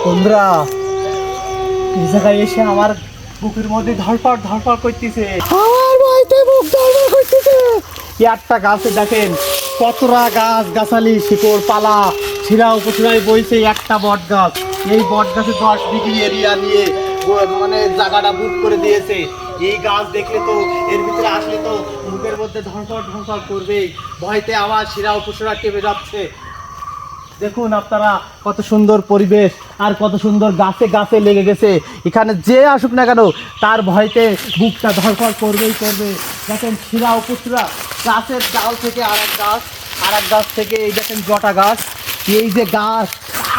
বন্ধুরা, এই জায়গায় এসে আমার বুকের মধ্যে ধড়ফড় ধড়ফড় করতেছে, আমার ভয়তে বুক ধড়ফড় করতেছে। একটা গাছে দেখেন কতটা গাছ গাছালি শিকড় পালা ছিঁড়া উপছিড়াই বইছে একটা বট গাছ। এই বট গাছে 10 ডিগ্রি এরিয়া নিয়ে মানে জায়গাটা বুক করে দিয়েছে। এই গাছ দেখলে তো, এর ভিতরে আসলে তো বুকের মধ্যে ধড়ফড় ধড়ফড় করবেই, ভয়তে আমার শিরা উপশিরা কেঁপে যাচ্ছে। দেখুন আপনারা কত সুন্দর পরিবেশ আর কত সুন্দর গাছে গাছে লেগে গেছে। এখানে যে আসুক না কেন তার ভয়তে বুকটা ধড়ফড় করবেই করবে। দেখেন শিরা উপশিরা, গাছের ডাল থেকে আরেক গাছ থেকে এই দেখেন জটা গাছ। এই যে গাছ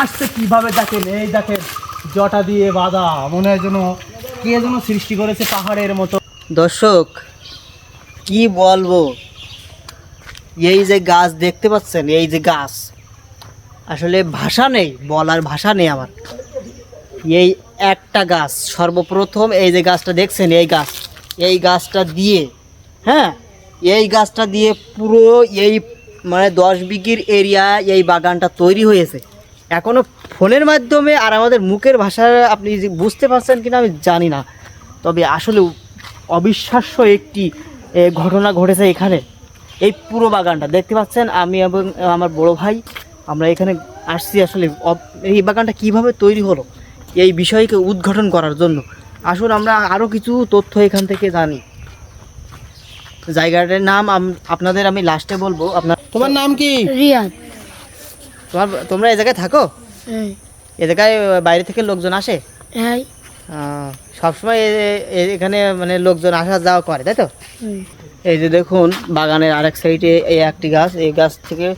আসছে কিভাবে দেখেন, এই দেখেন জটা দিয়ে বাঁধা, মনে হয় যেন কে যেন সৃষ্টি করেছে পাহাড়ের মতো। দর্শক কি বলবো, এই যে গাছ দেখতে পাচ্ছেন, এই যে গাছ, আসলে ভাষা নেই, বলার ভাষা নেই আমার। এই একটা গাছ, সর্বপ্রথম এই যে গাছটা দেখছেন, এই গাছটা দিয়ে, হ্যাঁ, এই গাছটা দিয়ে পুরো এই মানে 10 বিঘির এরিয়া এই বাগানটা তৈরি হয়েছে। এখনও ফোনের মাধ্যমে আর আমাদের মুখের ভাষা আপনি যে বুঝতে পারছেন কিনা আমি জানি না, তবে আসলে অবিশ্বাস্য একটি ঘটনা ঘটেছে এখানে। এই পুরো বাগানটা দেখতে পাচ্ছেন, আমি এবং আমার বড় ভাই আমরা এখানে আসছি আসলে এই বাগানটা কিভাবে তৈরি হলো এই বিষয়কে উদ্ঘাটন করার জন্য। আসুন আমরা আরও কিছু তথ্য এখান থেকে জানি। জায়গাটার নাম আপনাদের আমি লাস্টে বলবো। তোমার নাম কি? রিয়াদ। তোমরা এই জায়গায় থাকো? এ জায়গায় বাইরে থেকে লোকজন আসে? হ্যাঁ। সবসময় এখানে মানে লোকজন আসা যাওয়া করে, তাই তো? এই যে দেখুন বাগানের আরেক সাইডে এই একটি গাছ, এই গাছ থেকে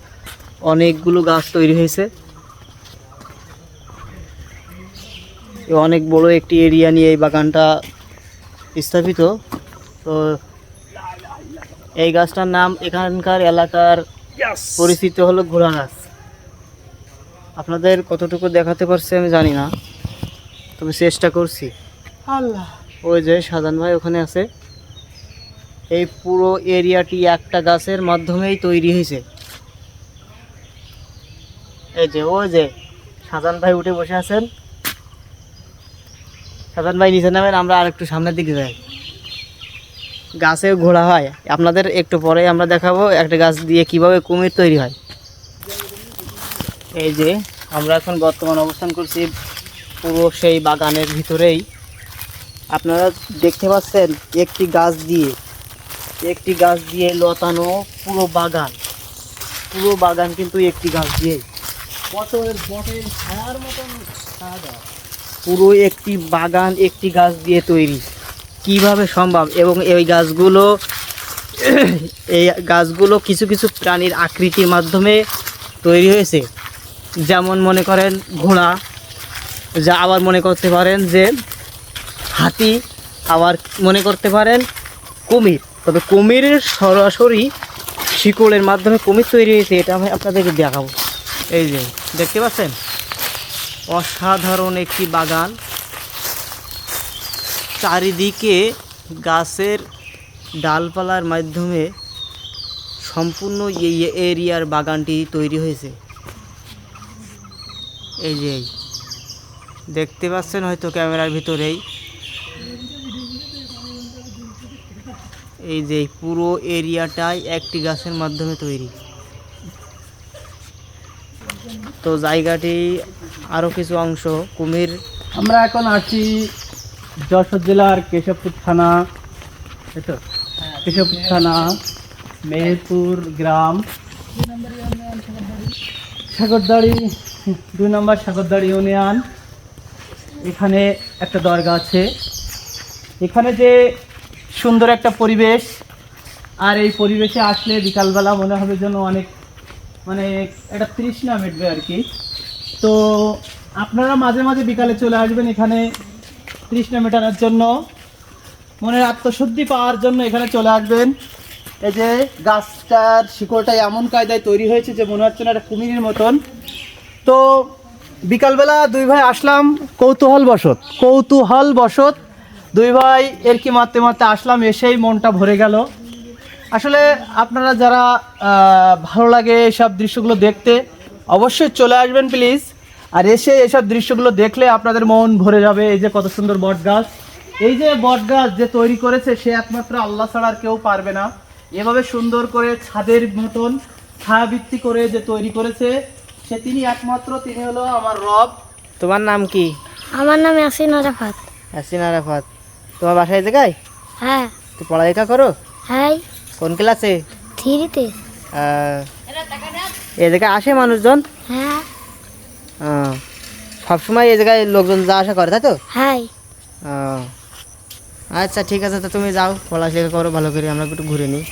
অনেকগুলো গাছ তৈরি হয়েছে। অনেক বড় একটি এরিয়া নিয়ে এই বাগানটা স্থাপিত। তো এই গাছটার নাম এখানকার এলাকার পরিচিত হলো ঘোড়া গাছ। আপনাদের কতটুকু দেখাতে পারছি আমি জানি না, তবে চেষ্টা করছি। আল্লাহ, ওই যে সাজান ভাই ওখানে আছে। এই পুরো এরিয়াটি একটা গাছের মাধ্যমেই তৈরি হয়েছে। এই যে ওই যে সাজান ভাই উঠে বসে আছেন, সাজান ভাই নিচে নামেন, আমরা আর একটু সামনের দিকে যাই। গাছেও ঘোড়া হয়, আপনাদের একটু পরে আমরা দেখাবো একটা গাছ দিয়ে কিভাবে কুমির তৈরি হয়। এই যে আমরা এখন বর্তমান অবস্থান করছি পুরো সেই বাগানের ভিতরেই। আপনারা দেখতে পাচ্ছেন একটি গাছ দিয়ে লতানো পুরো বাগান কিন্তু একটি গাছ দিয়ে বটের ছায়ার মতন ছায়া দেওয়া। পুরো একটি বাগান একটি গাছ দিয়ে তৈরি, কিভাবে সম্ভব? এবং এই গাছগুলো কিছু কিছু প্রাণীর আকৃতির মাধ্যমে তৈরি হয়েছে। যেমন মনে করেন ঘোড়া, যা আবার মনে করতে পারেন যে হাতি, আবার মনে করতে পারেন কুমির। তবে কুমিরের সরাসরি শিকড়ের মাধ্যমে কুমির তৈরি হয়েছে, এটা আমি আপনাদেরকে দেখাবো। এই যে দেখতে পাচ্ছেন অসাধারণ একটি বাগান, চারিদিকে গাছের ডালপালার মাধ্যমে সম্পূর্ণ এই এরিয়ার বাগানটি তৈরি হয়েছে। এই যে দেখতে পাচ্ছেন হয়তো ক্যামেরার ভিতরেই, এই যে পুরো এরিয়াটাই একটি গাছের মাধ্যমে তৈরি। তো জায়গাটি আরও কিছু অংশ কুমির। আমরা এখন আছি যশোর জেলার কেশবপুর থানা, তাই তো? কেশবপুর থানা, মেহেরপুর গ্রাম, সাগরদাড়ি 2 নম্বর সাগরদাড়ি ইউনিয়ন। এখানে একটা দরগা আছে। এখানে যে সুন্দর একটা পরিবেশ, আর এই পরিবেশে আসলে বিকালবেলা মনে হবে যেন অনেক মানে একটা তৃষ্ণা মিটবে আর কি। তো আপনারা মাঝে মাঝে বিকালে চলে আসবেন এখানে তৃষ্ণা মেটানোর জন্য, মনের আত্মশুদ্ধি পাওয়ার জন্য এখানে চলে আসবেন। এই যে গাছটার শিকড়টা এমন কায়দায় তৈরি হয়েছে যে মনে হচ্ছে না একটা কুমিরের মতন। তো বিকালবেলা 2 ভাই আসলাম কৌতূহলবশত 2 ভাই এর কি মারতে মারতে আসলাম, এসেই মনটা ভরে গেল। আসলে আপনারা যারা ভালো লাগে সব দৃশ্যগুলো দেখতে অবশ্যই চলে আসবেন প্লিজ। আর এসে এইসব দৃশ্যগুলো দেখলে আপনাদের মন ভরে যাবে। এই যে কত সুন্দর বট গাছ, এই যে বট গাছ যে তৈরি করেছে সে একমাত্র আল্লাহ ছাড়া আর কেউ পারবে না। এভাবে সুন্দর করে ছাদের মতন ছায়াবৃত্তি করে যে তৈরি করেছে সে তিনি একমাত্র, তিনি হলো আমার রব। তোমার নাম কি? আমার নাম ইয়াসিন আরাফাত। হাসিনা আরাফাত। তোমার বাসায় এই জায়গায়? হ্যাঁ। তো পড়ালেখা করো? হ্যাঁ, কোন ক্লাসে? 3-তে। এই জায়গায় আসে মানুষজন? হ্যাঁ। সবসময় এই জায়গায় লোকজন যা আসা করে, তাই তো? হ্যাঁ। আচ্ছা ঠিক আছে, তো তুমি যাও পড়ালেখা করো ভালো করে, আমরা একটু ঘুরে নিই।